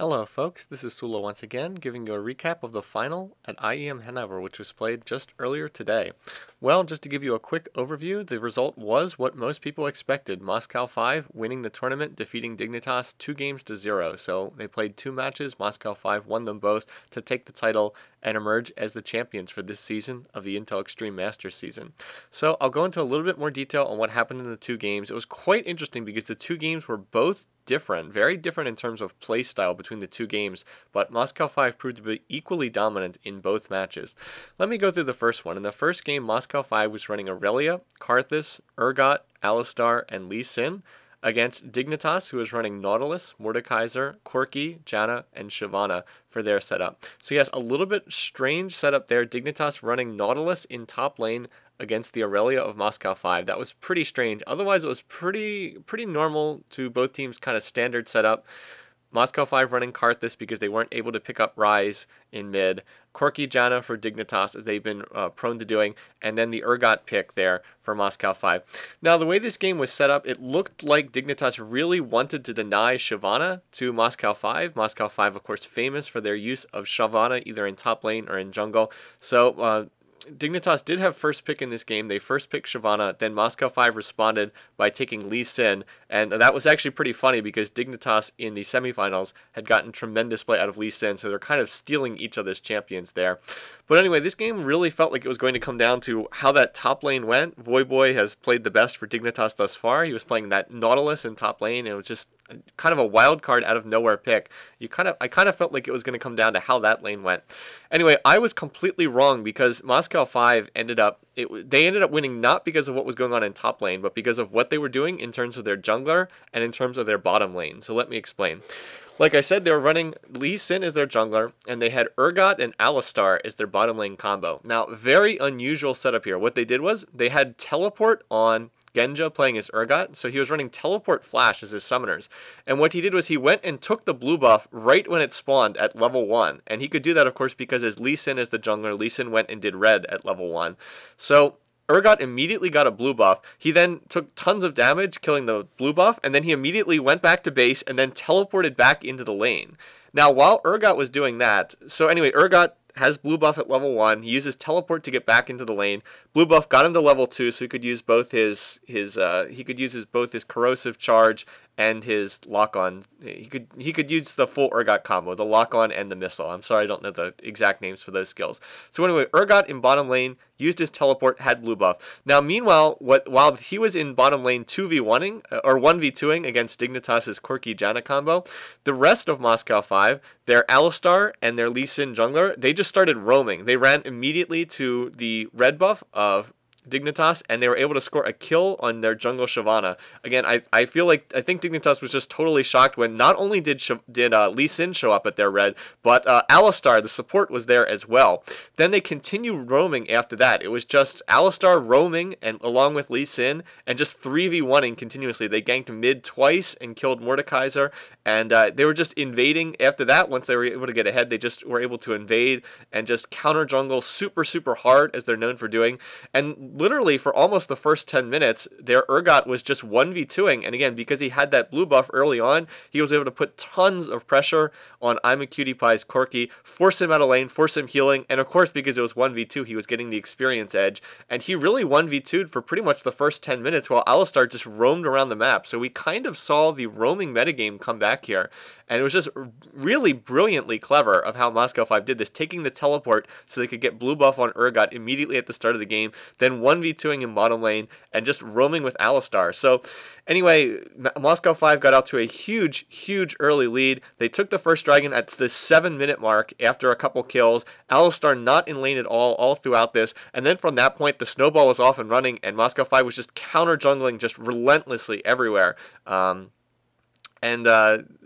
Hello folks, this is Sullla once again, giving you a recap of the final at IEM Hannover, which was played just earlier today. Well, just to give you a quick overview, the result was what most people expected. Moscow 5 winning the tournament, defeating Dignitas 2-0. So they played 2 matches, Moscow 5 won them both to take the title and emerge as the champions for this season of the Intel Extreme Masters season. So I'll go into a little bit more detail on what happened in the 2 games. It was quite interesting because the 2 games were both different, very different in terms of play style between the 2 games, but Moscow 5 proved to be equally dominant in both matches. Let me go through the first one. In the first game, Moscow 5 was running Irelia, Karthus, Urgot, Alistar, and Lee Sin against Dignitas, who was running Nautilus, Mordekaiser, Corki, Janna, and Shyvana for their setup. So yes, a little bit strange setup there. Dignitas running Nautilus in top lane against the Irelia of Moscow 5. That was pretty strange. Otherwise, it was pretty normal to both teams' kind of standard setup. Moscow 5 running Karthus because they weren't able to pick up Rise in mid. Corki Janna for Dignitas, as they've been prone to doing. And then the Urgot pick there for Moscow 5. Now, the way this game was set up, it looked like Dignitas really wanted to deny Shyvana to Moscow 5. Moscow 5, of course, famous for their use of Shyvana either in top lane or in jungle. So, Dignitas did have first pick in this game. They first picked Shyvana, then Moscow 5 responded by taking Lee Sin, and that was actually pretty funny because Dignitas in the semifinals had gotten tremendous play out of Lee Sin, so they're kind of stealing each other's champions there. But anyway, this game really felt like it was going to come down to how that top lane went. Voyboy has played the best for Dignitas thus far. He was playing that Nautilus in top lane, and it was just kind of a wild card out of nowhere pick. I kind of felt like it was going to come down to how that lane went. Anyway, I was completely wrong because Moscow 5 ended up winning not because of what was going on in top lane, but because of what they were doing in terms of their jungler and in terms of their bottom lane. So let me explain. Like I said, they were running Lee Sin as their jungler, and they had Urgot and Alistar as their bottom lane combo. Now, very unusual setup here. What they did was they had teleport on Genja playing as Urgot, so he was running Teleport Flash as his summoners. And what he did was he went and took the blue buff right when it spawned at level 1. And he could do that, of course, because as Lee Sin as the jungler, Lee Sin went and did red at level 1. So Urgot immediately got a blue buff. He then took tons of damage, killing the blue buff, and then he immediately went back to base and then teleported back into the lane. Now, while Urgot was doing that, so anyway, Urgot has blue buff at level 1. He uses teleport to get back into the lane. Blue buff got him to level 2, so he could use both his corrosive charge and his lock-on. He could use the full Urgot combo, the lock-on and the missile. I'm sorry I don't know the exact names for those skills. So anyway, Urgot in bottom lane used his teleport, had blue buff. Now meanwhile, while he was in bottom lane 2v1ing or 1v2ing against Dignitas' Corki Janna combo, the rest of Moscow 5, their Alistar and their Lee Sin jungler, they just started roaming. They ran immediately to the red buff of Dignitas, and they were able to score a kill on their jungle Shyvana. Again, I think Dignitas was just totally shocked when not only did Lee Sin show up at their red, but Alistar, the support, was there as well. Then they continued roaming after that. It was just Alistar roaming and along with Lee Sin and just 3v1ing continuously. They ganked mid twice and killed Mordekaiser, and they were just invading after that. Once they were able to get ahead, they just were able to invade and just counter jungle super hard, as they're known for doing. And literally for almost the first 10 minutes, their Urgot was just 1v2ing, and again, because he had that blue buff early on, he was able to put tons of pressure on I'm a Cutie Pie's Corki, force him out of lane, force him healing, and of course, because it was 1v2, he was getting the experience edge, and he really 1v2'd for pretty much the first 10 minutes while Alistar just roamed around the map. So we kind of saw the roaming metagame come back here, and it was just really brilliantly clever of how Moscow 5 did this, taking the teleport so they could get blue buff on Urgot immediately at the start of the game, then 1v2ing in bottom lane, and just roaming with Alistar. So anyway, Moscow 5 got out to a huge early lead. They took the first dragon at the 7-minute mark after a couple kills. Alistar not in lane at all throughout this, and then from that point, the snowball was off and running, and Moscow 5 was just counter-jungling just relentlessly everywhere.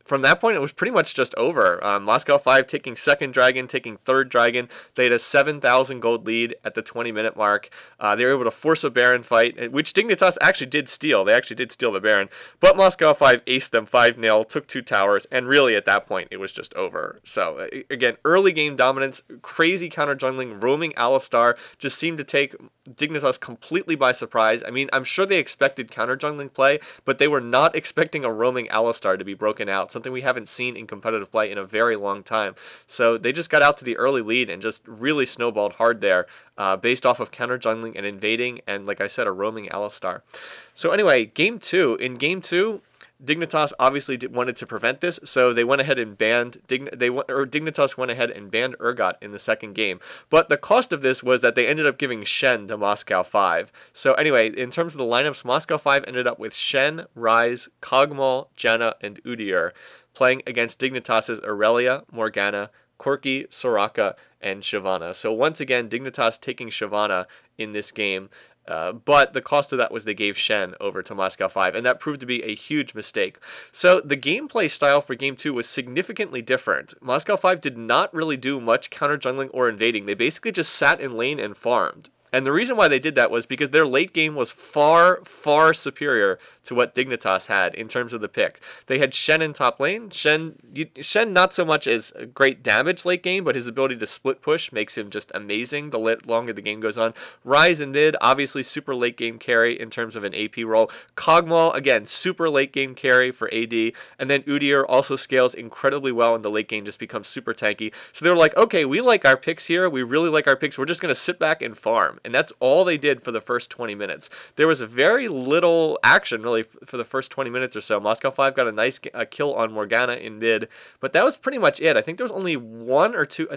From that point, it was pretty much just over. Moscow 5 taking second dragon, taking third dragon. They had a 7,000 gold lead at the 20-minute mark. They were able to force a Baron fight, which Dignitas actually did steal. They actually did steal the Baron. But Moscow 5 aced them 5-0, took 2 towers, and really at that point, it was just over. So, again, early game dominance, crazy counter-jungling, roaming Alistar just seemed to take Dignitas completely by surprise. I mean, I'm sure they expected counter-jungling play, but they were not expecting a roaming Alistar to be broken out. So something we haven't seen in competitive play in a very long time. So they just got out to the early lead and just really snowballed hard there, based off of counter jungling and invading, and like I said, a roaming Alistar. So anyway, game 2. In game 2, Dignitas obviously wanted to prevent this, so they went ahead and banned Dignitas went ahead and banned Urgot in the second game. But the cost of this was that they ended up giving Shen to Moscow 5. So anyway, in terms of the lineups, Moscow 5 ended up with Shen, Ryze, Kog'Maw, Janna, and Udyr, playing against Dignitas' Irelia, Morgana, Corki, Soraka, and Shyvana. So once again, Dignitas taking Shyvana in this game. But the cost of that was they gave Shen over to Moscow 5, and that proved to be a huge mistake. So the gameplay style for Game 2 was significantly different. Moscow 5 did not really do much counter jungling or invading. They basically just sat in lane and farmed. And the reason why they did that was because their late game was far, far superior to what Dignitas had in terms of the pick. They had Shen in top lane. Shen not so much as a great damage late game, but his ability to split push makes him just amazing the longer the game goes on. Ryze in mid, obviously super late game carry in terms of an AP role. Kog'Maw, again, super late game carry for AD. And then Udyr also scales incredibly well in the late game, just becomes super tanky. So they were like, okay, we like our picks here. We really like our picks. We're just going to sit back and farm. And that's all they did for the first 20 minutes. There was very little action, really, for the first 20 minutes or so. Moscow 5 got a nice kill on Morgana in mid, but that was pretty much it. I think there was only one or two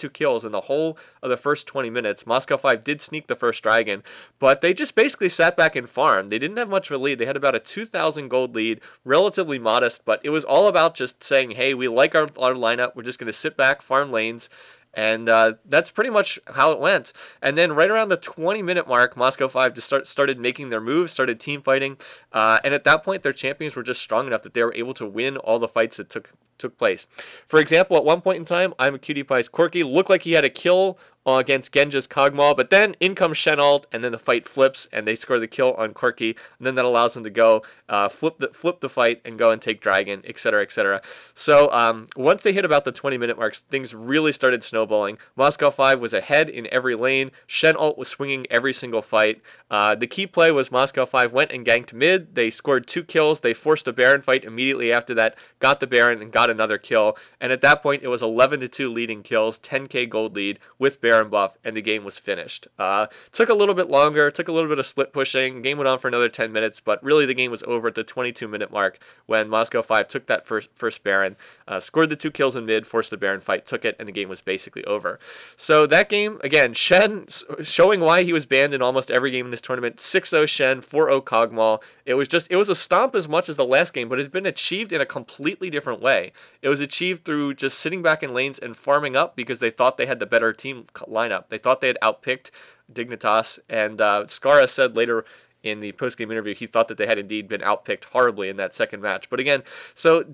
kills in the whole of the first 20 minutes. Moscow 5 did sneak the first dragon, but they just basically sat back and farmed. They didn't have much of a lead. They had about a 2,000 gold lead, relatively modest, but it was all about just saying, hey, we like our lineup. We're just going to sit back, farm lanes. And that's pretty much how it went. And then right around the 20-minute mark, Moscow 5 just started making their moves, started team fighting. And at that point, their champions were just strong enough that they were able to win all the fights that took place. For example, at one point in time, I'm a Cutie Pie's Corki looked like he had a kill against Genja's Kog'Maw, but then in comes Shen ult, and then the fight flips, and they score the kill on Corki, and then that allows them to go flip the fight and go and take Dragon, etc., etc. So once they hit about the 20-minute marks, things really started snowballing. Moscow 5 was ahead in every lane. Shen ult was swinging every single fight. The key play was Moscow 5 went and ganked mid. They scored 2 kills. They forced a Baron fight immediately after that, got the Baron, and got another kill. And at that point, it was 11-2 leading kills, 10k gold lead with Baron buff, and the game was finished. Took a little bit longer, took a little bit of split pushing. The game went on for another 10 minutes, but really the game was over at the 22-minute mark when Moscow 5 took that first Baron, scored the 2 kills in mid, forced the Baron fight, took it, and the game was basically over. So that game, again, Shen showing why he was banned in almost every game in this tournament. 6-0 Shen, 4-0 Kog'Maw. It was a stomp as much as the last game, but it's been achieved in a completely different way. It was achieved through just sitting back in lanes and farming up because they thought they had the better team lineup. They thought they had outpicked Dignitas, and Skara said later in the post-game interview he thought that they had indeed been outpicked horribly in that second match. But again, so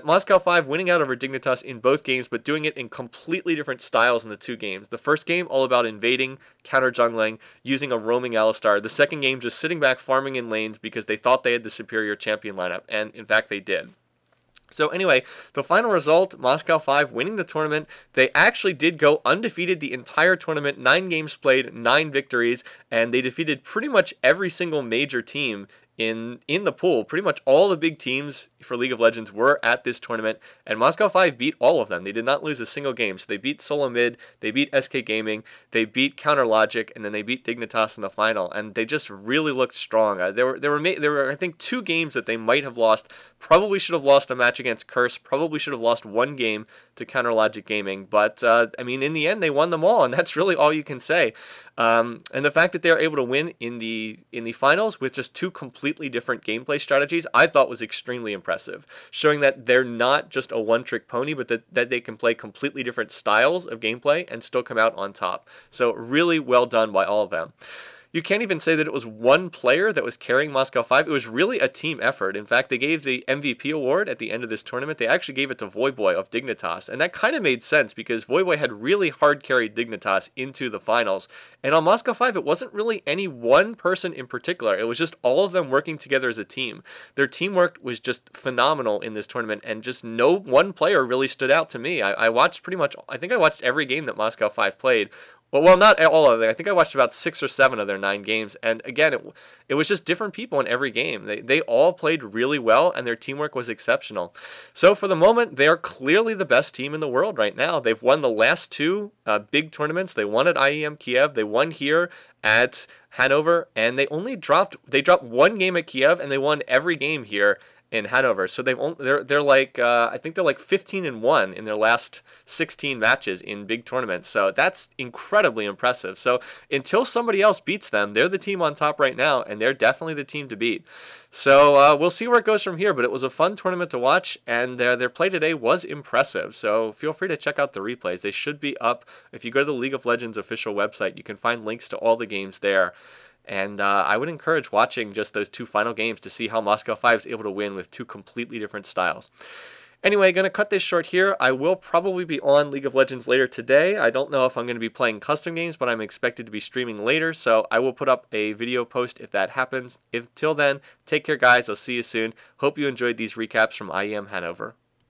Moscow 5 winning out over Dignitas in both games, but doing it in completely different styles in the two games. The first game all about invading, counter jungling, using a roaming Alistar. The second game just sitting back farming in lanes because they thought they had the superior champion lineup, and in fact they did. So anyway, the final result, Moscow 5 winning the tournament. They actually did go undefeated the entire tournament, 9 games played, 9 victories, and they defeated pretty much every single major team in the pool. Pretty much all the big teams for League of Legends were at this tournament, and Moscow 5 beat all of them. They did not lose a single game. So they beat Sullla mid, they beat SK Gaming, they beat Counter Logic, and then they beat Dignitas in the final. And they just really looked strong. There were I think 2 games that they might have lost. Probably should have lost a match against Curse. Probably should have lost 1 game to Counter Logic Gaming. But I mean, in the end, they won them all, and that's really all you can say. And the fact that they were able to win in the finals with just 2 completely different gameplay strategies, I thought was extremely impressive, showing that they're not just a one-trick pony, but that they can play completely different styles of gameplay and still come out on top. So really well done by all of them. You can't even say that it was one player that was carrying Moscow 5. It was really a team effort. In fact, they gave the MVP award at the end of this tournament. They actually gave it to Voyboy of Dignitas. And that kind of made sense because Voyboy had really hard carried Dignitas into the finals. And on Moscow 5, it wasn't really any one person in particular. It was just all of them working together as a team. Their teamwork was just phenomenal in this tournament, and just no one player really stood out to me. I watched pretty much, I think I watched every game that Moscow 5 played. Well, not all of them. I think I watched about 6 or 7 of their 9 games, and again, it was just different people in every game. They all played really well, and their teamwork was exceptional. So for the moment, they are clearly the best team in the world right now. They've won the last 2 big tournaments. They won at IEM Kiev. They won here at Hanover, and they dropped 1 game at Kiev, and they won every game here in Hanover. So they're like I think they're like 15-1 in their last 16 matches in big tournaments. So that's incredibly impressive. So until somebody else beats them, they're the team on top right now, and they're definitely the team to beat. So we'll see where it goes from here, but it was a fun tournament to watch, and their play today was impressive. So feel free to check out the replays. They should be up. If you go to the League of Legends official website, you can find links to all the games there. And I would encourage watching just those 2 final games to see how Moscow 5 is able to win with 2 completely different styles. Anyway, going to cut this short here. I will probably be on League of Legends later today. I don't know if I'm going to be playing custom games, but I'm expected to be streaming later, so I will put up a video post if that happens. Until then, take care, guys. I'll see you soon. Hope you enjoyed these recaps from IEM Hannover.